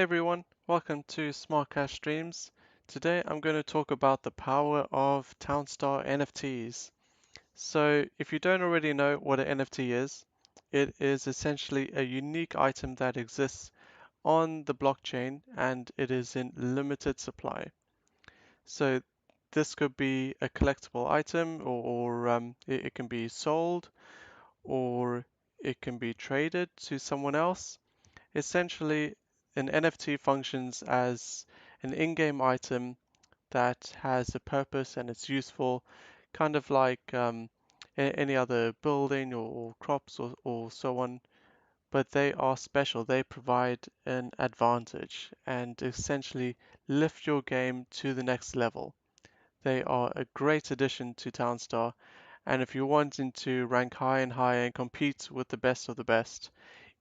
everyone, welcome to Smart Cash Streams. Today I'm going to talk about the power of Townstar NFTs. So if you don't already know what an NFT is, it is essentially a unique item that exists on the blockchain and it is in limited supply. So this could be a collectible item or it can be sold or it can be traded to someone else. Essentially, an NFT functions as an in-game item that has a purpose and it's useful, kind of like any other building or crops or so on, but they are special. They provide an advantage and essentially lift your game to the next level. They are a great addition to Townstar, and if you're wanting to rank high and higher and compete with the best of the best,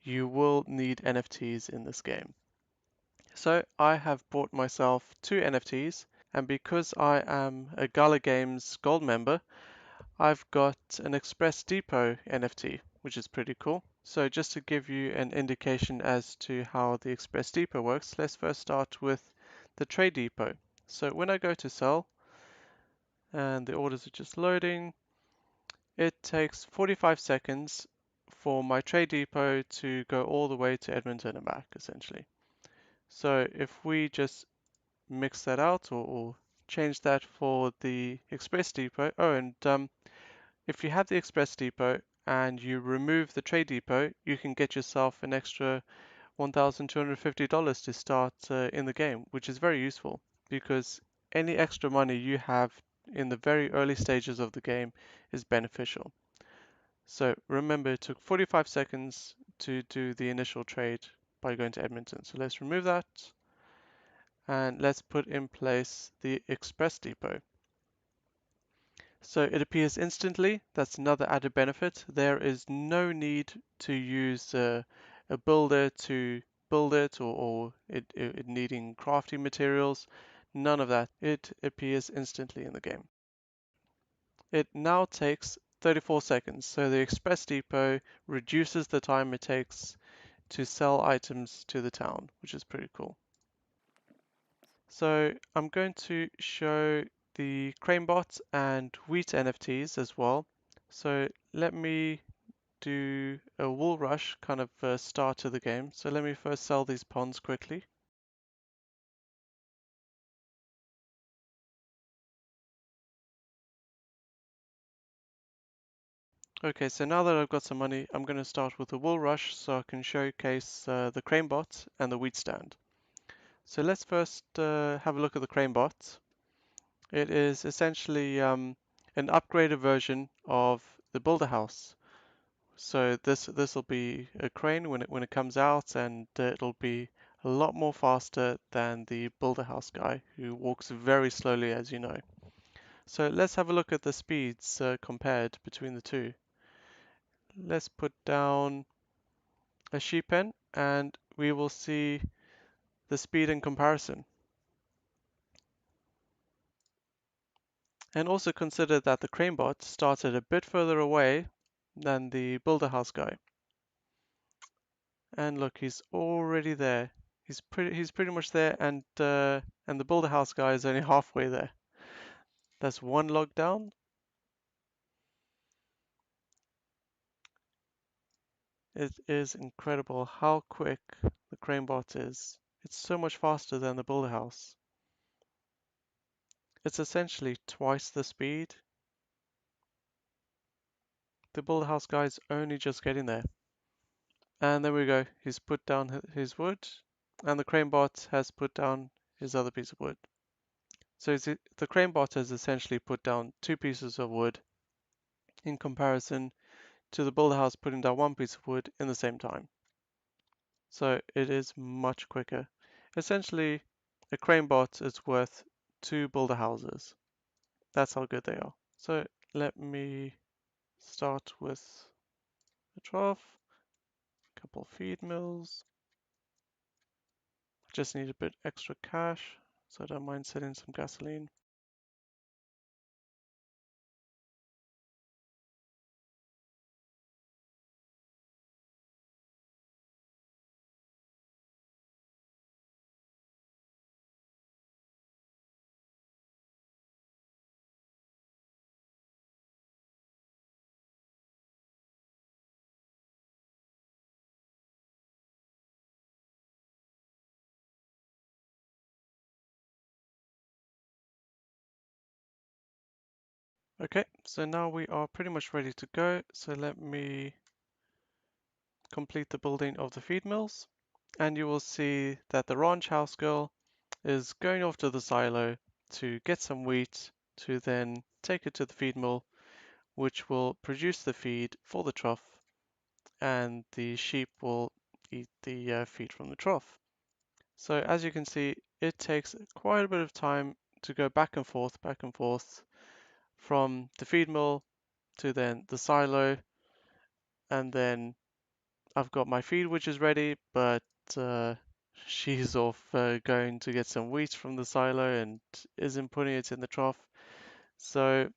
you will need NFTs in this game. So I have bought myself two NFTs, and because I am a Gala Games gold member, I've got an Express Depot NFT, which is pretty cool. So just to give you an indication as to how the Express Depot works, let's first start with the Trade Depot. So when I go to sell, and the orders are just loading, it takes 45 seconds for my Trade Depot to go all the way to Edmonton and back, essentially. So if we just mix that out or change that for the Express Depot. Oh, and if you have the Express Depot and you remove the Trade Depot, you can get yourself an extra $1,250 to start in the game, which is very useful because any extra money you have in the very early stages of the game is beneficial. So remember, it took 45 seconds to do the initial trade by going to Edmonton. So let's remove that and let's put in place the Express Depot. So it appears instantly. That's another added benefit. There is no need to use a builder to build it or it needing crafting materials. None of that. It appears instantly in the game. It now takes 34 seconds. So the Express Depot reduces the time it takes to sell items to the town, which is pretty cool. So I'm going to show the CraneBot and Wheat NFTs as well. So let me do a wool rush kind of start to the game. So let me first sell these ponds quickly. Okay, so now that I've got some money, I'm going to start with the wool rush so I can showcase the CraneBot and the wheat stand. So let's first have a look at the CraneBot. It is essentially an upgraded version of the Builder House. So this will be a crane when it comes out, and it'll be a lot more faster than the Builder House guy, who walks very slowly, as you know. So let's have a look at the speeds compared between the two. Let's put down a sheep pen, and we will see the speed in comparison. And also consider that the CraneBot started a bit further away than the Builder House guy. And look, he's already there. He's pretty much there, and the Builder House guy is only halfway there. That's one log down. It is incredible how quick the CraneBot is. It's so much faster than the Builder House. It's essentially twice the speed. The Builder House guy is only just getting there. And there we go. He's put down his wood, and the CraneBot has put down his other piece of wood. So the CraneBot has essentially put down two pieces of wood in comparison to the Builder House putting down one piece of wood in the same time. So it is much quicker. Essentially, a CraneBot is worth two Builder Houses. That's how good they are. So let me start with a trough, a couple feed mills. Just need a bit extra cash, so I don't mind selling some gasoline. Okay, so now we are pretty much ready to go. So let me complete the building of the feed mills, and you will see that the ranch house girl is going off to the silo to get some wheat to then take it to the feed mill, which will produce the feed for the trough, and the sheep will eat the feed from the trough. So as you can see, it takes quite a bit of time to go back and forth from the feed mill to then the silo, and then I've got my feed which is ready, but uh, she's off going to get some wheat from the silo and isn't putting it in the trough. So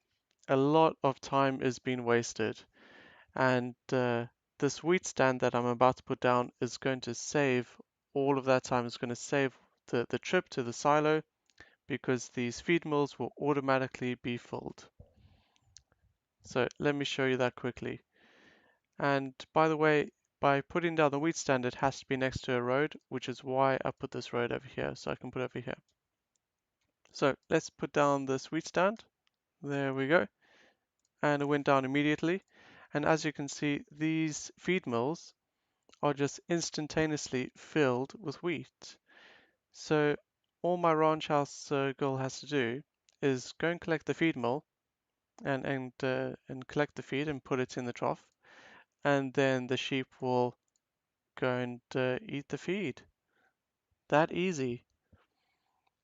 a lot of time is being wasted, and this wheat stand that I'm about to put down is going to save all of that time. It's going to save the trip to the silo because these feed mills will automatically be filled. So let me show you that quickly. And by the way, by putting down the wheat stand, it has to be next to a road, which is why I put this road over here, so I can put over here. So let's put down this wheat stand. There we go. And it went down immediately. And as you can see, these feed mills are just instantaneously filled with wheat. So all my ranch house girl has to do is go and collect the feed mill and collect the feed and put it in the trough, and then the sheep will go and eat the feed. That easy.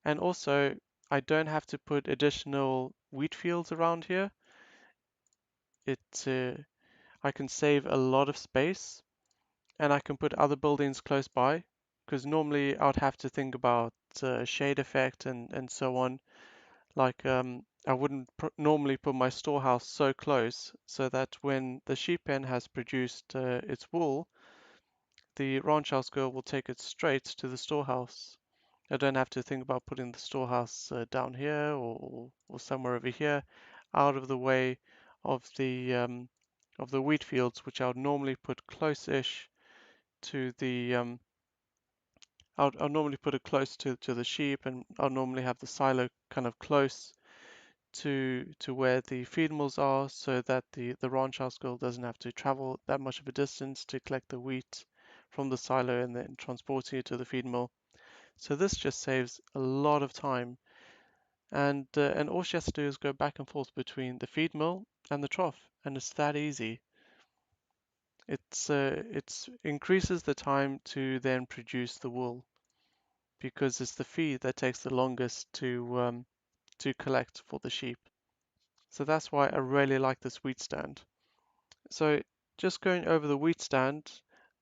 And also, I don't have to put additional wheat fields around here. It I can save a lot of space, and I can put other buildings close by, because normally I'd have to think about shade effect and so on. Like I wouldn't normally put my storehouse so close so that when the sheep pen has produced its wool, the ranch house girl will take it straight to the storehouse. I don't have to think about putting the storehouse down here or somewhere over here, out of the way of the wheat fields, which I would normally put close-ish to the I'll normally put it close to the sheep, and I'll normally have the silo kind of close to where the feed mills are, so that the ranch house girl doesn't have to travel that much of a distance to collect the wheat from the silo and then transporting it to the feed mill. So this just saves a lot of time, and all she has to do is go back and forth between the feed mill and the trough, and it's that easy. It's increases the time to then produce the wool because it's the feed that takes the longest to collect for the sheep. So that's why I really like this wheat stand. So just going over the wheat stand,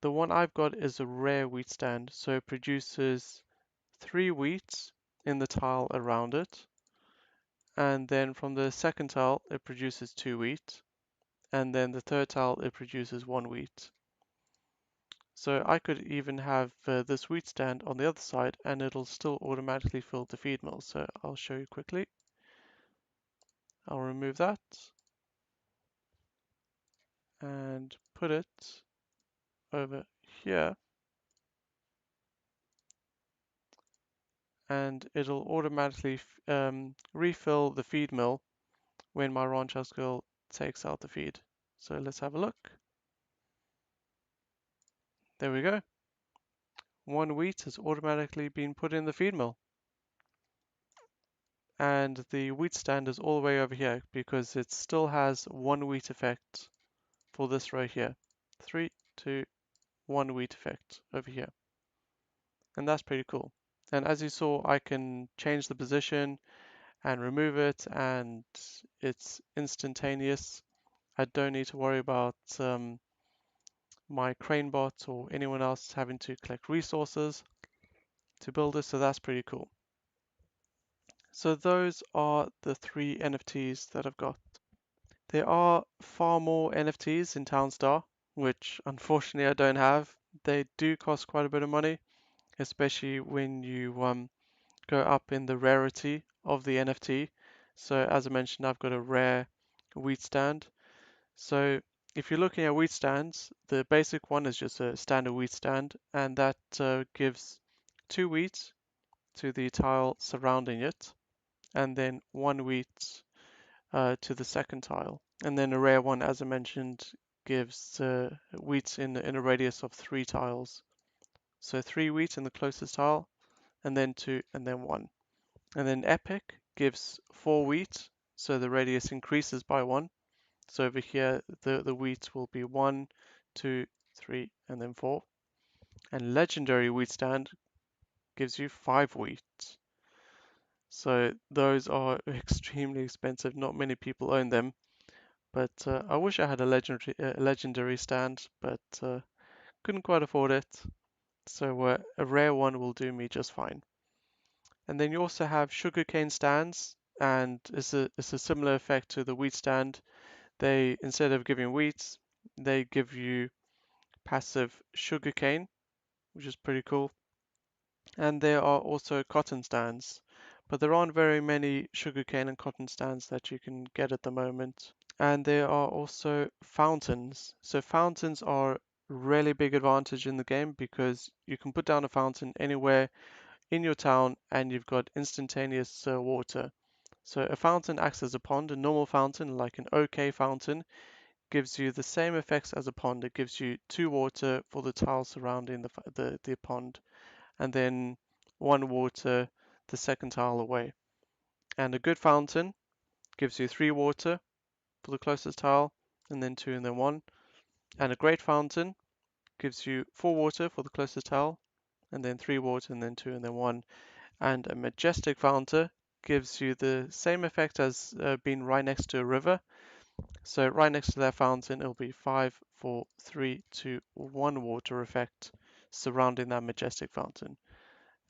the one I've got is a rare wheat stand, so it produces 3 wheat in the tile around it, and then from the second tile it produces 2 wheat, and then the third tile it produces 1 wheat. So I could even have this wheat stand on the other side and it'll still automatically fill the feed mill. So I'll show you quickly. I'll remove that and put it over here, and it'll automatically refill the feed mill when my ranch house girl takes out the feed. So let's have a look. There we go. 1 wheat has automatically been put in the feed mill. And the wheat stand is all the way over here because it still has 1 wheat effect for this row here. 3, 2, 1 wheat effect over here. And that's pretty cool. And as you saw, I can change the position and remove it, and it's instantaneous. I don't need to worry about my crane bot or anyone else having to collect resources to build this, so that's pretty cool. So those are the 3 NFTs that I've got. There are far more NFTs in Townstar, which unfortunately I don't have. They do cost quite a bit of money, especially when you go up in the rarity of the NFT. So as I mentioned, I've got a rare wheat stand. So if you're looking at wheat stands, the basic one is just a standard wheat stand, and that gives 2 wheat to the tile surrounding it, and then 1 wheat to the second tile. And then a rare one, as I mentioned, gives wheat in a radius of 3 tiles. So 3 wheat in the closest tile, and then 2, and then 1. And then epic gives 4 wheat, so the radius increases by 1. So over here, the wheat will be 1, 2, 3, and then 4. And legendary wheat stand gives you 5 wheat. So those are extremely expensive. Not many people own them. But I wish I had a legendary stand, but couldn't quite afford it. So a rare one will do me just fine. And then you also have sugarcane stands, and it's a similar effect to the wheat stand. They, instead of giving wheat, they give you passive sugarcane, which is pretty cool. And there are also cotton stands, but there aren't very many sugarcane and cotton stands that you can get at the moment. And there are also fountains. So fountains are a really big advantage in the game because you can put down a fountain anywhere in your town and you've got instantaneous water. So a fountain acts as a pond. A normal fountain, like an OK fountain, gives you the same effects as a pond. It gives you 2 water for the tile surrounding the pond, and then 1 water the second tile away. And a good fountain gives you 3 water for the closest tile, and then 2 and then 1. And a great fountain gives you 4 water for the closest tile, and then 3 water, and then 2 and then 1. And a majestic fountain gives you the same effect as being right next to a river. So right next to that fountain, it'll be 5, 4, 3, 2, 1 water effect surrounding that majestic fountain.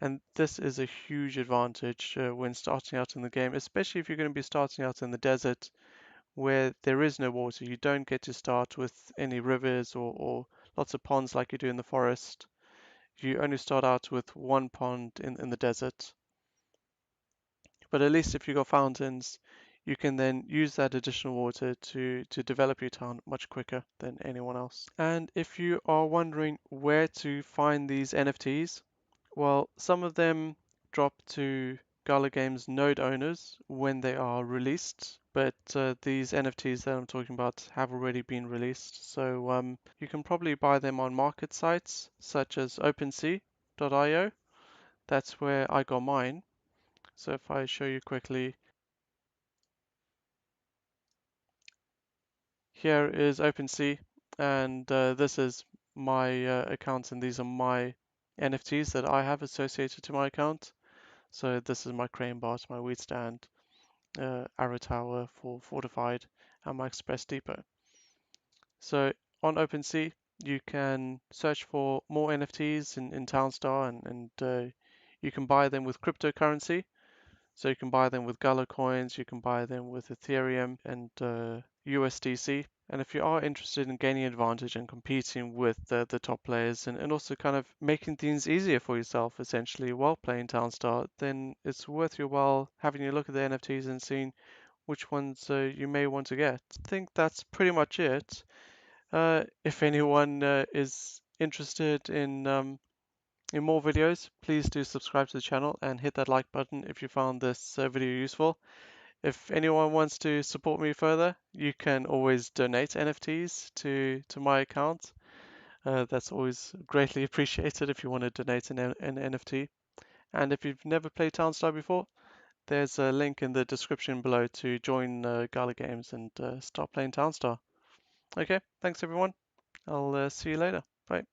And this is a huge advantage when starting out in the game, especially if you're going to be starting out in the desert where there is no water. You don't get to start with any rivers or lots of ponds like you do in the forest. You only start out with 1 pond in the desert. But at least if you've got fountains, you can then use that additional water to develop your town much quicker than anyone else. And if you are wondering where to find these NFTs, well, some of them drop to Gala Games node owners when they are released, but these NFTs that I'm talking about have already been released. So you can probably buy them on market sites such as OpenSea.io. That's where I got mine. So if I show you quickly, here is OpenSea, and this is my account, and these are my NFTs that I have associated to my account. So this is my crane bot, my wheat stand, arrow tower for fortified, and my express depot. So on OpenSea, you can search for more NFTs in Townstar, and you can buy them with cryptocurrency. So you can buy them with Gala Coins, you can buy them with Ethereum and USDC. And if you are interested in gaining advantage and competing with the top players and also kind of making things easier for yourself essentially while playing Townstar, then it's worth your while having a look at the NFTs and seeing which ones you may want to get. I think that's pretty much it. If anyone is interested in more videos, please do subscribe to the channel and hit that like button if you found this video useful. If anyone wants to support me further, you can always donate NFTs to my account. That's always greatly appreciated if you want to donate an NFT. And if you've never played Townstar before, there's a link in the description below to join Gala Games and start playing Townstar. Okay, thanks everyone. I'll see you later. Bye.